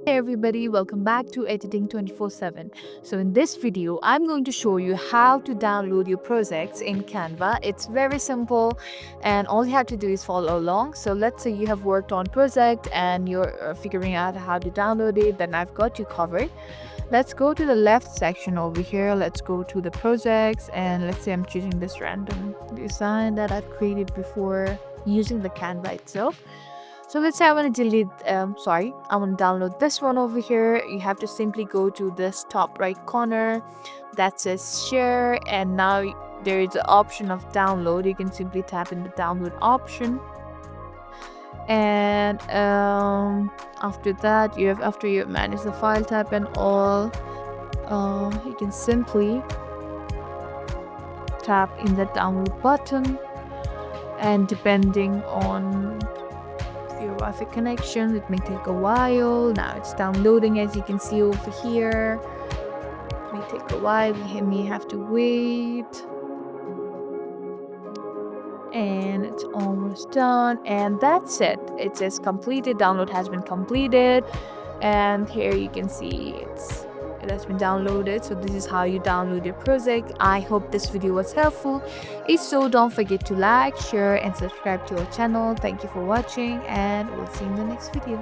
Hey everybody, welcome back to Editing 24/7. So in this video, I'm going to show you how to download your projects in Canva. It's very simple and all you have to do is follow along. So let's say you have worked on project and you're figuring out how to download it, then I've got you covered. Let's go to the left section over here. Let's go to the projects and let's say I'm choosing this random design that I've created before using the Canva itself. So let's say I want to I want to download this one over here. You have to simply go to this top right corner that says share, and now there is an option of download. You can simply tap in the download option, and after that, after you manage the file type and all, you can simply tap in the download button, and depending on your Wi-Fi connection, it may take a while. Now it's downloading, as you can see over here. It may take a while, we may have to wait, and it's almost done, and that's it. It says completed, download has been completed, and here you can see it has been downloaded. So this is how you download your project. I hope this video was helpful. If so, don't forget to like, share and subscribe to our channel. Thank you for watching, and we'll see you in the next video.